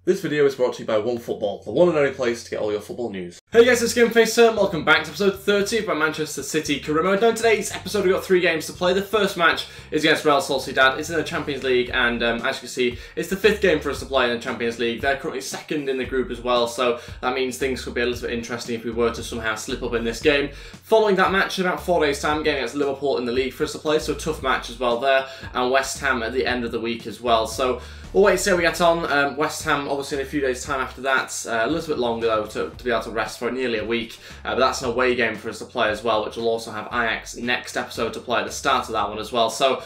This video is brought to you by OneFootball, the one and only place to get all your football news. Hey guys, it's Gameface, welcome back to episode 30 by Man.City career mode. Now in today's episode we've got 3 games to play. The first match is against Real Sociedad. It's in the Champions League and as you can see, it's the 5th game for us to play in the Champions League. They're currently 2nd in the group as well, so that means things could be a little bit interesting if we were to somehow slip up in this game. Following that match in about 4 days time, game against Liverpool in the league for us to play, so a tough match as well there, and West Ham at the end of the week as well. So we'll wait to see how we get on. West Ham obviously in a few days time after that, a little bit longer though to be able to rest for nearly a week, but that's an away game for us to play as well, which will also have Ajax next episode to play at the start of that one as well. So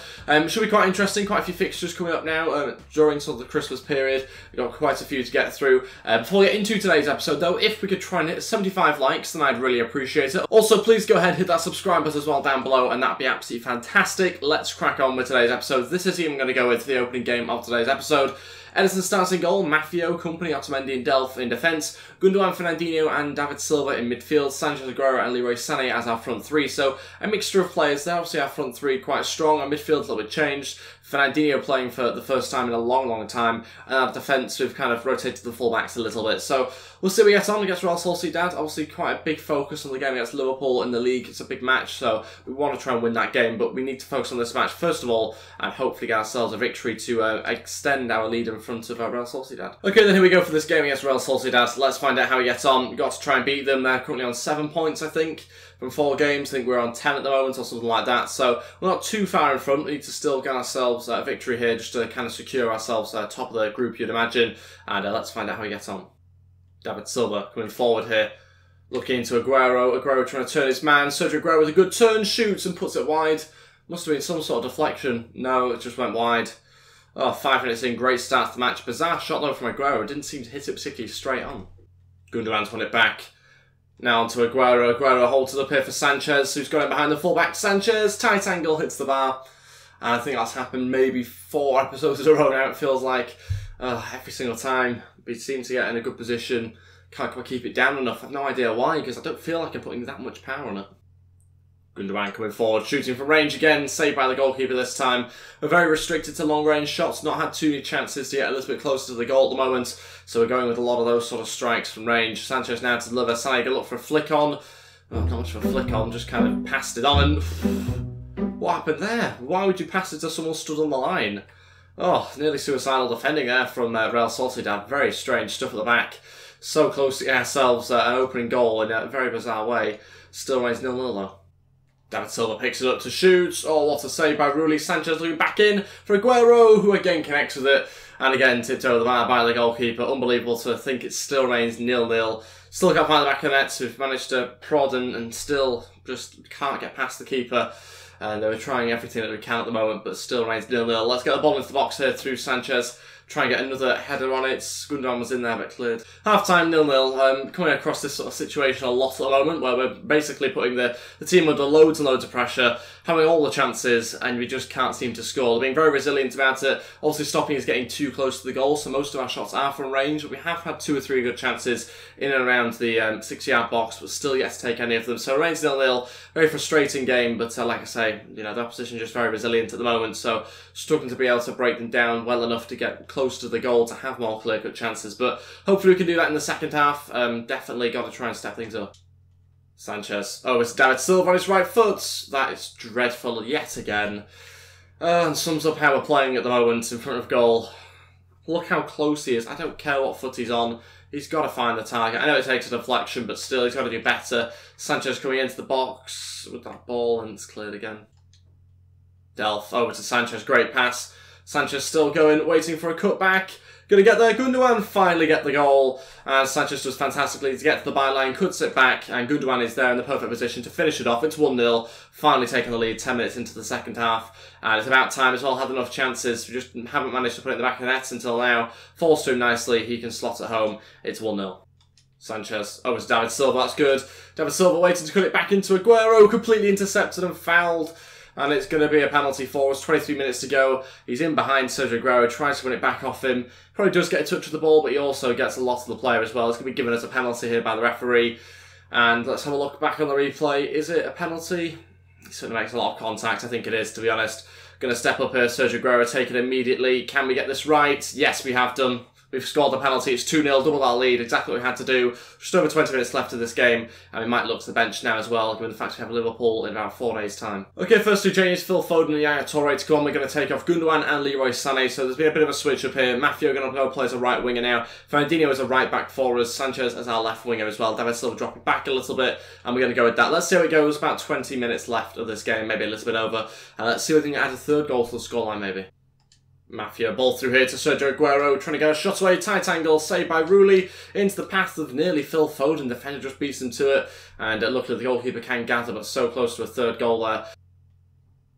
should be quite interesting, quite a few fixtures coming up now during sort of the Christmas period. We've got quite a few to get through. Before we get into today's episode though, if we could try and hit 75 likes then I'd really appreciate it. Also please go ahead and hit that subscribe button as well down below and that'd be absolutely fantastic. Let's crack on with today's episode. This is the team I'm going to go with for the opening game of today's episode. Edison starts in goal, Mafio, Company, Otamendi and Delph in defence, Gundogan, Fernandinho and David Silva in midfield, Sanchez, Aguero and Leroy Sané as our front 3. So a mixture of players there. Obviously our front 3 quite strong, our midfield's a little bit changed. Fernandinho playing for the first time in a long time, and our defence we've kind of rotated the fullbacks a little bit. So we'll see what we get on against Real Sociedad. Obviously quite a big focus on the game against Liverpool in the league. It's a big match, so we want to try and win that game, but we need to focus on this match first of all, and hopefully get ourselves a victory to extend our lead in front of Real Sociedad. Okay, then here we go for this game against Real Sociedad. Let's find out how we get on. We've got to try and beat them. They're currently on 7 points, I think, from 4 games. I think we're on 10 at the moment or something like that. So we're not too far in front. We need to still get ourselves a victory here just to kind of secure ourselves top of the group, you'd imagine. And let's find out how we get on. David Silva coming forward here. Looking into Aguero. Aguero trying to turn his man. Sergio Aguero with a good turn, shoots and puts it wide. Must have been some sort of deflection. No, it just went wide. Oh, 5 minutes in, great start to the match. Bizarre shot though from Aguero. Didn't seem to hit it particularly straight on. Gundogan's won it back. Now onto Aguero. Aguero holds it up here for Sanchez, who's got it behind the fullback. Sanchez, tight angle, hits the bar. And I think that's happened maybe 4 episodes in a row now, it feels like. Every single time. We seem to get in a good position. Can't quite keep it down enough. I've no idea why, because I don't feel like I'm putting that much power on it. Gundogan coming forward, shooting from range again, saved by the goalkeeper this time. We're very restricted to long-range shots, not had too many chances to get a little bit closer to the goal at the moment, so we're going with a lot of those sort of strikes from range. Sanchez now to deliver, Sané look for a flick on. Oh, not much of a flick on, just kind of passed it on. And what happened there? Why would you pass it to someone stood on the line? Oh, nearly suicidal defending there from Real Sociedad. Very strange stuff at the back. So close to get ourselves an opening goal in a very bizarre way. Still remains 0-0 though. David Silva picks it up to shoot. Oh, what a save by Rulli. Sanchez looking back in for Aguero, who again connects with it. And again tipped over the bar by the goalkeeper. Unbelievable to think it still remains 0-0. Still can't find the back of the net. We've managed to prod and still just can't get past the keeper. And we're trying everything that we can at the moment, but still remains 0-0. Let's get the ball into the box here through Sanchez. Try and get another header on it. Gundogan was in there but cleared. Half-time 0-0. Coming across this sort of situation a lot at the moment where we're basically putting the team under loads and loads of pressure, having all the chances and we just can't seem to score. They're being very resilient about it. Also stopping us getting too close to the goal, so most of our shots are from range, but we have had 2 or 3 good chances in and around the 6-yard box, but still yet to take any of them. So it remains 0-0. Very frustrating game, but like I say, you know, the opposition is just very resilient at the moment, so struggling to be able to break them down well enough to get close to the goal to have more clear-cut chances, but hopefully we can do that in the second half. Definitely got to try and step things up. Sanchez. Oh, it's David Silva on his right foot. That is dreadful yet again. And sums up how we're playing at the moment in front of goal. Look how close he is. I don't care what foot he's on. He's got to find the target. I know it takes a deflection, but still he's got to do better. Sanchez coming into the box with that ball and it's cleared again. Delph over to Sanchez. Great pass. Sanchez still going, waiting for a cutback. Going to get there. Gundogan finally get the goal. And Sanchez does fantastically to get to the byline, cuts it back, and Gundogan is there in the perfect position to finish it off. It's 1-0. Finally taking the lead 10 minutes into the second half. And it's about time as well. Had enough chances. We just haven't managed to put it in the back of the net until now. Falls to him nicely. He can slot it home. It's 1-0. Sanchez. Oh, it's David Silva. That's good. David Silva waiting to cut it back into Aguero. Completely intercepted and fouled. And it's going to be a penalty for us. 23 minutes to go. He's in behind Sergio Aguero, tries to win it back off him. Probably does get a touch of the ball, but he also gets a lot of the player as well. It's going to be given as a penalty here by the referee. And let's have a look back on the replay. Is it a penalty? He certainly makes a lot of contact. I think it is, to be honest. Going to step up here. Sergio Aguero take it immediately. Can we get this right? Yes, we have done. We've scored the penalty, it's 2-0, double our lead, exactly what we had to do. Just over 20 minutes left of this game, and we might look to the bench now as well, given the fact we have Liverpool in about 4 days' time. Okay, first two changes, Phil Foden and Yaya Toure to come. We're going to take off Gundogan and Leroy Sané, so there's been a bit of a switch up here. Matthew going to go play as a right winger now. Fernandinho as a right back for us, Sanchez as our left winger as well. David Silva dropping back a little bit, and we're going to go with that. Let's see how it goes, about 20 minutes left of this game, maybe a little bit over. And let's see if we can add a third goal to the scoreline maybe. Matthew, ball through here to Sergio Aguero, trying to get a shot away, tight angle, saved by Rulli, into the path of nearly Phil Foden, defender just beats him to it, and luckily the goalkeeper can gather, but so close to a third goal there.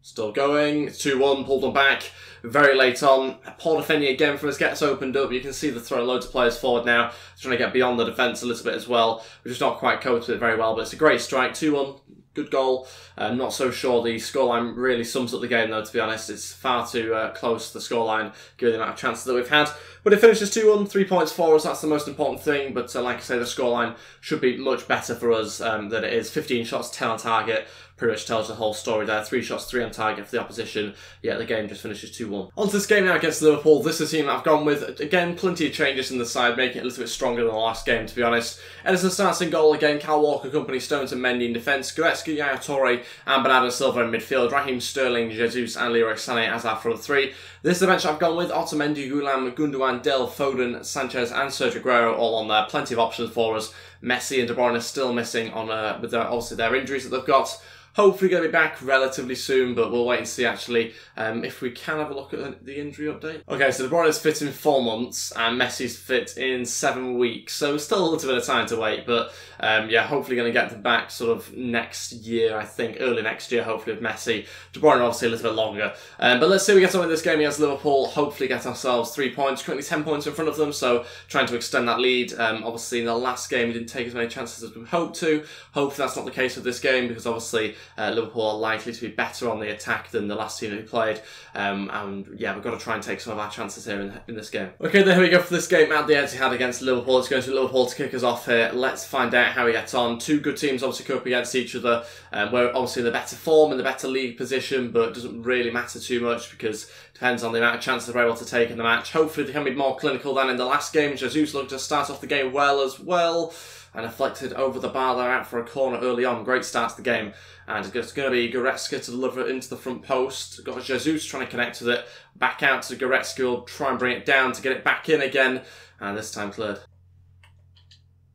Still going, 2-1, pulled them back, very late on. Poor defending again from us, gets opened up. You can see they're throwing loads of players forward now, trying to get beyond the defence a little bit as well, which is not quite coped with it very well, but it's a great strike, 2-1. Good goal. I'm not so sure the scoreline really sums up the game though, to be honest. It's far too close to the scoreline, given the amount of chances that we've had. But it finishes 2-1, 3 points for us, that's the most important thing. But like I say, the scoreline should be much better for us than it is. 15 shots, 10 on target. Pretty much tells the whole story there. 3 shots, 3 on target for the opposition. Yeah, the game just finishes 2-1. On to this game now against Liverpool. This is the team that I've gone with. Again, plenty of changes in the side, making it a little bit stronger than the last game, to be honest. Edison starts in goal again. Cal Walker, Company, Stones and Mendy in defence. Goretzka, Yaya Toure and Bernardo Silva in midfield. Raheem Sterling, Jesus and Leroy Sané as our front three. This is the bench I've gone with. Otamendi, Gulam, Gundogan, Del, Foden, Sanchez and Sergio Aguero all on there. Plenty of options for us. Messi and De Bruyne are still missing on with obviously their injuries that they've got. Hopefully going to be back relatively soon, but we'll wait and see actually if we can have a look at the injury update. Okay, so De Bruyne's fit in 4 months and Messi's fit in 7 weeks, so still a little bit of time to wait, but yeah, hopefully going to get them back sort of next year, I think, early next year, hopefully with Messi. De Bruyne obviously a little bit longer. But let's see if we get on with this game against Liverpool, hopefully get ourselves 3 points, currently 10 points in front of them, so trying to extend that lead. Obviously in the last game we didn't take as many chances as we hoped to. Hopefully that's not the case with this game, because obviously Liverpool are likely to be better on the attack than the last team that we played, and yeah, we've got to try and take some of our chances here in this game. Okay, there we go for this game at the Etihad against Liverpool. It's going to Liverpool to kick us off here. Let's find out how we get on. 2 good teams obviously go up against each other. We're obviously in the better form and the better league position, but it doesn't really matter too much because it depends on the amount of chances we're able to take in the match. Hopefully they can be more clinical than in the last game. Jesus looked to start off the game well as well, and deflected over the bar there out for a corner early on. Great start to the game. And it's going to be Goretzka to deliver it into the front post. Got Jesus trying to connect with it. Back out to Goretzka, will try and bring it down to get it back in again. And this time cleared.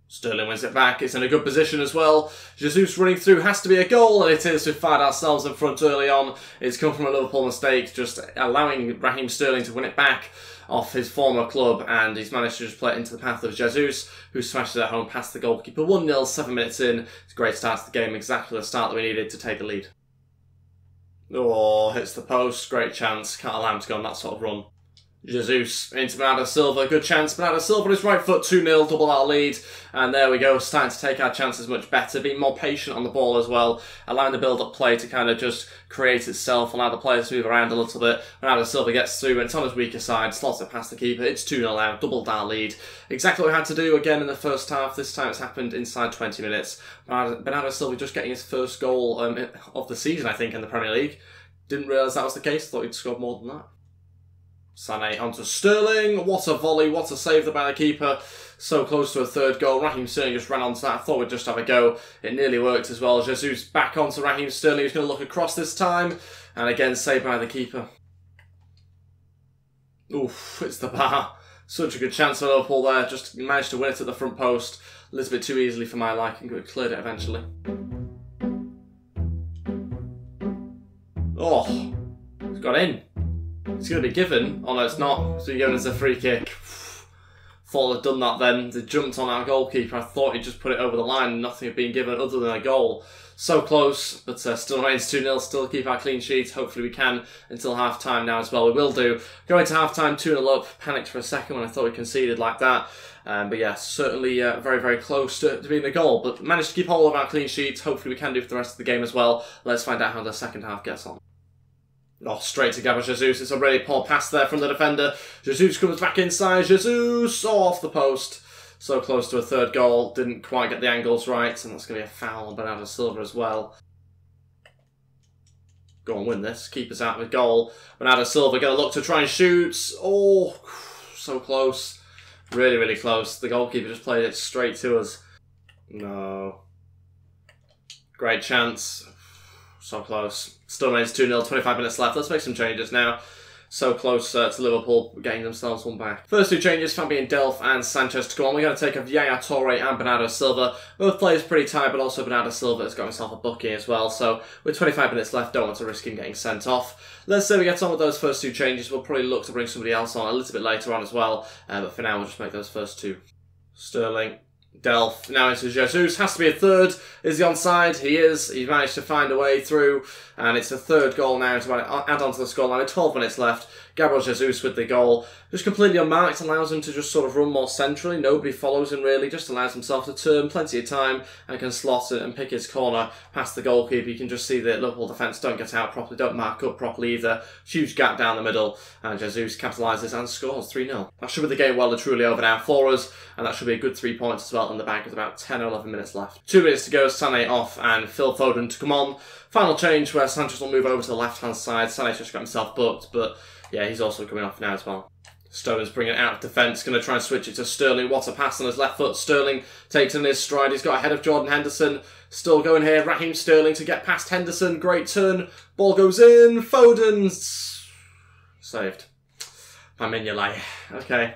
Sterling wins it back. It's in a good position as well. Jesus running through, has to be a goal, and it is. We've fired ourselves in front early on. It's come from a Liverpool mistake, just allowing Raheem Sterling to win it back off his former club, and he's managed to just play it into the path of Jesus, who smashed it at home past the goalkeeper. 1-0, 7 minutes in. It's a great start to the game, exactly the start that we needed to take the lead. Oh, hits the post, great chance. Can't allow him to go on that sort of run. Jesus into Bernardo Silva, good chance. Bernardo Silva on his right foot, 2-0, double our lead. And there we go, starting to take our chances much better, being more patient on the ball as well, allowing the build-up play to kind of just create itself, allow the players to move around a little bit. Bernardo Silva gets through, and it's on his weaker side, slots it past the keeper. It's 2-0 now, doubled our lead. Exactly what we had to do again in the first half. This time it's happened inside 20 minutes. Bernardo Silva just getting his first goal of the season, I think, in the Premier League. Didn't realise that was the case, thought he'd scored more than that. Sané onto Sterling, what a volley, what a save there by the keeper. So close to a third goal. Raheem Sterling just ran onto that. I thought we'd just have a go. It nearly worked as well. Jesus back onto Raheem Sterling, who's going to look across this time. And again, saved by the keeper. Oof, it's the bar. Such a good chance for Liverpool there. Just managed to win it at the front post. A little bit too easily for my liking, but cleared it eventually. Oh, it's got in. It's going to be given. Oh no, it's not. So you're going as a free kick. Thought they'd done that then. They jumped on our goalkeeper. I thought he'd just put it over the line and nothing had been given other than a goal. So close, but still remains 2-0. Still keep our clean sheet. Hopefully we can until half-time now as well. We will do. Going to half-time, 2-0 up. Panicked for a second when I thought we conceded like that. But yeah, certainly very, very close to being a goal. But managed to keep hold of our clean sheet. Hopefully we can do for the rest of the game as well. Let's find out how the second half gets on. Oh, straight to Gabriel Jesus. It's a really poor pass there from the defender. Jesus comes back inside. Jesus off the post. So close to a third goal. Didn't quite get the angles right. And that's going to be a foul on Bernardo Silva as well. Go and win this. Keeper's out with goal. Bernardo Silva going to look to try and shoot. Oh, so close. Really, really close. The goalkeeper just played it straight to us. No. Great chance. So close. Still remains 2-0, 25 minutes left. Let's make some changes now. So close to Liverpool getting themselves one back. First two changes, Fabian Delph and Sanchez to go on. We're going to take off Yaya Toure and Bernardo Silva. Both players pretty tired, but also Bernardo Silva has got himself a bookie as well. So with 25 minutes left, don't want to risk him getting sent off. Let's say we get on with those first two changes. We'll probably look to bring somebody else on a little bit later on as well. But for now, we'll just make those first two. Sterling. Delph, now into Jesus, has to be a third. Is he onside? He is. He's managed to find a way through, and it's the third goal now to add on to the scoreline. 12 minutes left. Gabriel Jesus with the goal. Just completely unmarked, allows him to just sort of run more centrally. Nobody follows him really, just allows himself to turn, plenty of time, and can slot it and pick his corner past the goalkeeper. You can just see the Liverpool defence don't get out properly, don't mark up properly either. Huge gap down the middle, and Jesus capitalises and scores 3-0. That should be the game well and truly over now for us, and that should be a good 3 points as well in the bag with about 10 or 11 minutes left. 2 minutes to go, Sané off and Phil Foden to come on. Final change where Sanchez will move over to the left-hand side. Sané's just got himself booked, but yeah, he's also coming off now as well. Stone's bringing it out of defence, going to try and switch it to Sterling. What a pass on his left foot. Sterling takes in his stride. He's got ahead of Jordan Henderson. Still going here. Raheem Sterling to get past Henderson. Great turn. Ball goes in. Foden. Saved by Mignolet. Okay.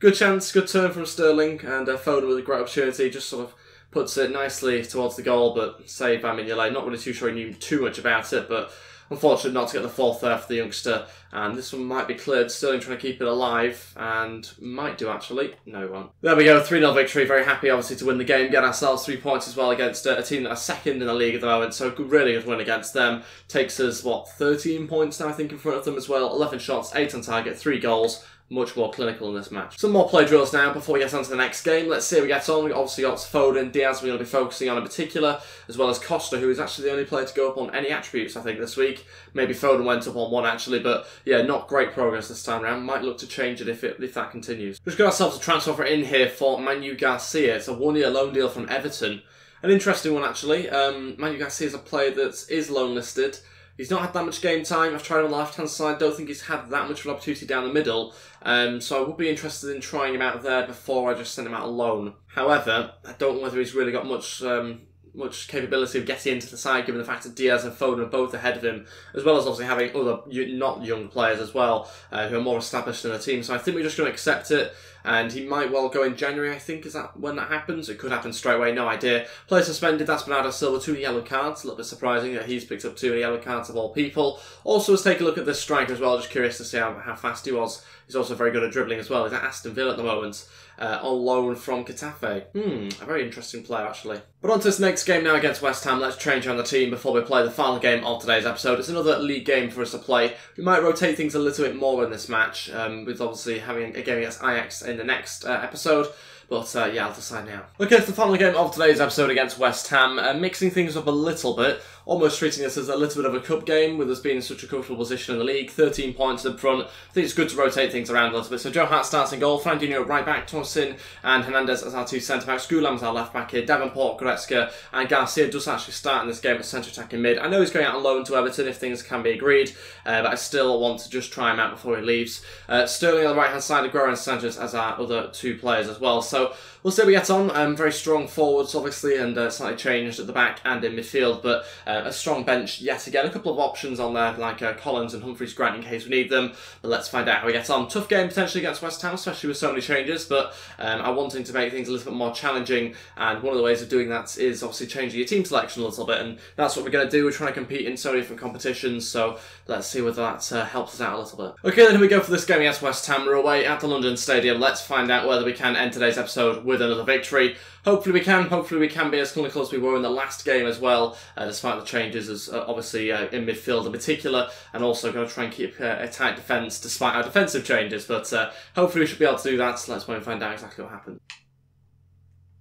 Good chance. Good turn from Sterling. And Foden with a great opportunity. Just sort of puts it nicely towards the goal, but saved by Mignolet. Not really too sure he knew too much about it, but unfortunate not to get the fourth there for the youngster, and this one might be cleared. Sterling trying to keep it alive, and might do actually. No, he won't. There we go, 3-0 victory. Very happy obviously to win the game, get ourselves 3 points as well against a team that are second in the league at the moment, so really good win against them. Takes us, what, 13 points now I think in front of them as well. 11 shots, 8 on target, 3 goals. Much more clinical in this match. Some more play drills now before we get on to the next game. Let's see how we get on. We've obviously got Foden, Diaz we're going to be focusing on in particular, as well as Costa, who is actually the only player to go up on any attributes, I think, this week. Maybe Foden went up on 1 actually, but yeah, not great progress this time around. Might look to change it if that continues. We've got ourselves a transfer offer in here for Manu Garcia. It's a 1-year loan deal from Everton. An interesting one actually. Manu Garcia is a player that is loan listed. He's not had that much game time. I've tried him on the left-hand side. Don't think he's had that much of an opportunity down the middle. So I would be interested in trying him out there before I just send him out alone. However, I don't know whether he's really got much capability of getting into the side, given the fact that Diaz and Foden are both ahead of him, as well as obviously having other not young players as well, who are more established in the team. So I think we're just going to accept it, and he might well go in January, I think. Is that when that happens? It could happen straight away, no idea. Player suspended, that's Bernardo Silva, 2 yellow cards. A little bit surprising that he's picked up 2 yellow cards of all people. Also, let's take a look at this striker as well, just curious to see how fast he was. He's also very good at dribbling as well. He's at Aston Villa at the moment, on loan from Getafe. A very interesting player actually. But on to this next game now against West Ham. Let's change around the team before we play the final game of today's episode. It's another league game for us to play. We might rotate things a little bit more in this match, with obviously having a game against Ajax in the next episode. But yeah, I'll decide now. Okay, it's the final game of today's episode against West Ham. Mixing things up a little bit. Almost treating this as a little bit of a cup game, with us being in such a comfortable position in the league. 13 points up front. I think it's good to rotate things around a little bit. So Joe Hart starts in goal, Fernandinho right back, Thomasin and Hernandez as our 2 centre-backs. Goulam's our left-back here, Davenport, Goretzka and Garcia does actually start in this game at centre-attacking mid. I know he's going out on loan to Everton if things can be agreed, but I still want to just try him out before he leaves. Sterling on the right-hand side, Aguero and Sanchez as our other 2 players as well. So we'll see how we get on. Very strong forwards, obviously, and slightly changed at the back and in midfield, but a strong bench yet again. A couple of options on there, like Collins and Humphreys Grant in case we need them, but let's find out how we get on. Tough game potentially against West Ham, especially with so many changes, but I'm wanting to make things a little bit more challenging, and one of the ways of doing that is obviously changing your team selection a little bit, and that's what we're going to do. We're trying to compete in so many different competitions, so let's see whether that helps us out a little bit. Okay, then here we go for this game against West Ham. We're away at the London Stadium. Let's find out whether we can end today's episode with another victory. Hopefully we can. Hopefully we can be as clinical as we were in the last game as well, despite the changes, as obviously in midfield in particular, and also going to try and keep a tight defence despite our defensive changes. But hopefully we should be able to do that. So let's go and find out exactly what happened.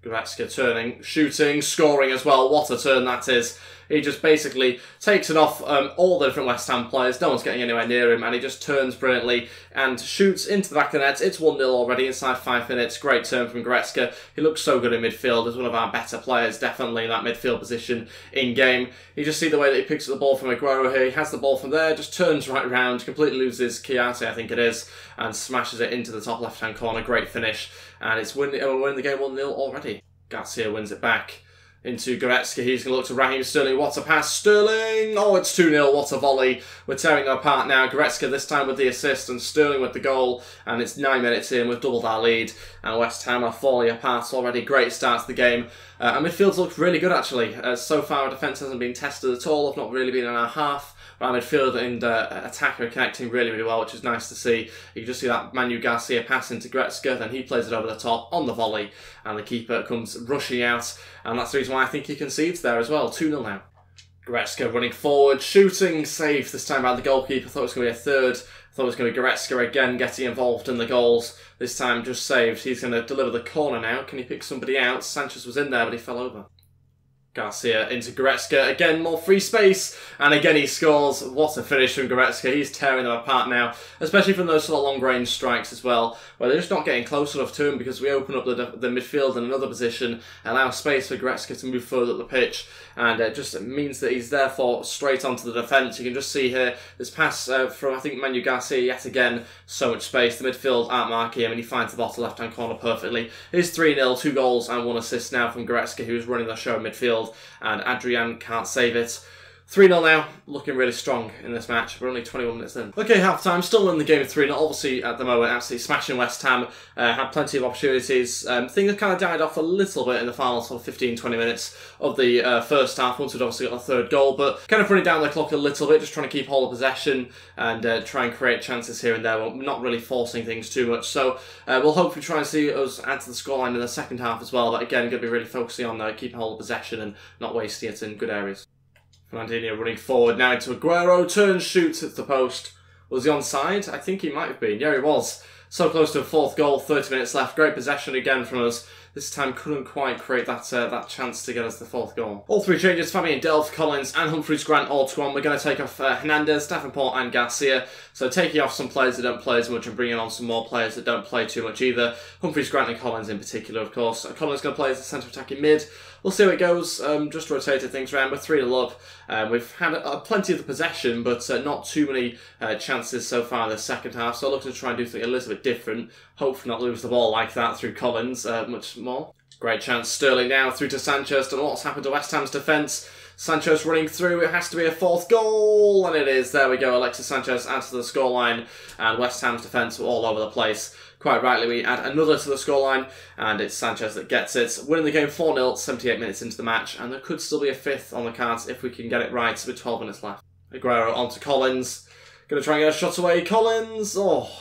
Goretzka turning, shooting, scoring as well. What a turn that is. He just basically takes it off all the different West Ham players. No one's getting anywhere near him, and he just turns brilliantly and shoots into the back of the net. It's 1-0 already inside 5 minutes. Great turn from Goretzka. He looks so good in midfield as one of our better players, definitely in that midfield position in game. You just see the way that he picks up the ball from Aguero here. He has the ball from there, just turns right around, completely loses Chiarte, I think it is, and smashes it into the top left-hand corner. Great finish, and it's winning the game 1-0 already. Garcia wins it back into Goretzka. He's going to look to Raheem Sterling. What a pass. Sterling! Oh, it's 2-0. What a volley. We're tearing them apart now. Goretzka this time with the assist and Sterling with the goal. And it's 9 minutes in. We've doubled our lead. And West Ham are falling apart already. Great start to the game. Our midfield's looked really good, actually. So far, our defence hasn't been tested at all. I've not really been in our half. Our midfield and attack are connecting really, really well, which is nice to see. You can just see that Manu Garcia pass into Goretzka, then he plays it over the top on the volley, and the keeper comes rushing out, and that's the reason why I think he concedes there as well. 2-0 now. Goretzka running forward, shooting, save this time by the goalkeeper. Thought it was going to be a third. Thought it was going to be Goretzka again getting involved in the goals. This time just saved. He's going to deliver the corner now. Can he pick somebody out? Sanchez was in there, but he fell over. Garcia into Goretzka, again more free space, and again he scores. What a finish from Goretzka. He's tearing them apart now, especially from those sort of long range strikes as well, where they're just not getting close enough to him because we open up the midfield in another position, allow space for Goretzka to move further up the pitch, and it just means that he's therefore straight onto the defence. You can just see here this pass from I think Manu Garcia yet again, so much space. The midfield aren't marking him, and he finds the bottom left hand corner perfectly. It's 3-0, 2 goals and 1 assist now from Goretzka, who's running the show in midfield. And Adrian can't save it. 3-0 now, looking really strong in this match. We're only 21 minutes in. Okay, half-time, still winning the game of 3-0. Obviously, at the moment, absolutely smashing West Ham. Had plenty of opportunities. Things have kind of died off a little bit in the final sort of 15-20 minutes of the first half, once we'd obviously got the third goal, but kind of running down the clock a little bit, just trying to keep hold of possession and try and create chances here and there. We're not really forcing things too much, so we'll hopefully try and see us add to the scoreline in the second half as well, but again, going to be really focusing on keeping hold of possession and not wasting it in good areas. Fernandinho running forward now into Aguero, turns, shoots, hits the post. Was he onside? I think he might have been. Yeah, he was. So close to a fourth goal, 30 minutes left. Great possession again from us. This time couldn't quite create that chance to get us the fourth goal. All three changes, Fabian Delph, Collins and Humphreys Grant all to one. We're going to take off Hernandez, Davenport and Garcia. So taking off some players that don't play as much and bringing on some more players that don't play too much either. Humphreys Grant and Collins in particular, of course. Collins going to play as the centre attacking mid. We'll see how it goes, just rotated things around. We're 3-0 up. We've had plenty of the possession, but not too many chances so far in the second half. So looking to try and do something a little bit different. Hopefully not lose the ball like that through Collins much more. Great chance, Sterling now through to Sanchez. Don't know what's happened to West Ham's defence. Sanchez running through, it has to be a fourth goal, and it is. There we go, Alexis Sanchez adds to the scoreline, and West Ham's defence were all over the place. Quite rightly, we add another to the scoreline, and it's Sanchez that gets it. Winning the game 4-0, 78 minutes into the match, and there could still be a fifth on the cards if we can get it right with 12 minutes left. Aguero onto Collins. Going to try and get a shot away. Collins! Oh,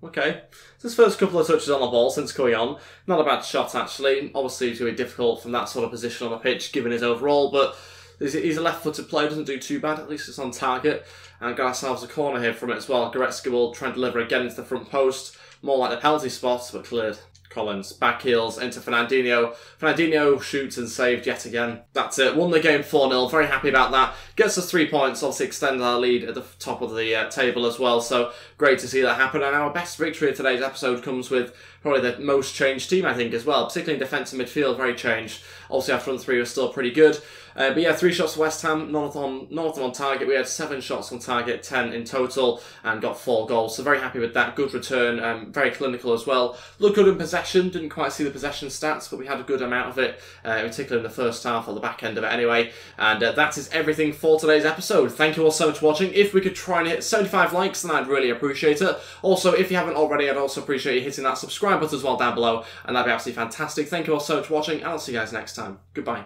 okay. It's his first couple of touches on the ball since coming on. Not a bad shot, actually. Obviously, it's going to be difficult from that sort of position on the pitch, given his overall, but he's a left-footed player, doesn't do too bad. At least it's on target. And got ourselves a corner here from it as well. Goretzka will try and deliver again into the front post. More like the penalty spot, but cleared. Collins back heels into Fernandinho. Fernandinho shoots and saved yet again. That's it. Won the game 4-0. Very happy about that. Gets us 3 points. Obviously extended our lead at the top of the table as well. So great to see that happen. And our best victory of today's episode comes with probably the most changed team, I think, as well. Particularly in defence and midfield, very changed. Obviously our front three was still pretty good. But yeah, 3 shots for West Ham, none of them on target. We had 7 shots on target, 10 in total, and got 4 goals. So very happy with that. Good return, very clinical as well. Looked good in possession, didn't quite see the possession stats, but we had a good amount of it, particularly in the first half or the back end of it anyway. And that is everything for today's episode. Thank you all so much for watching. If we could try and hit 75 likes, then I'd really appreciate it. Also, if you haven't already, I'd also appreciate you hitting that subscribe button as well down below, and that'd be absolutely fantastic. Thank you all so much for watching, and I'll see you guys next time. Goodbye.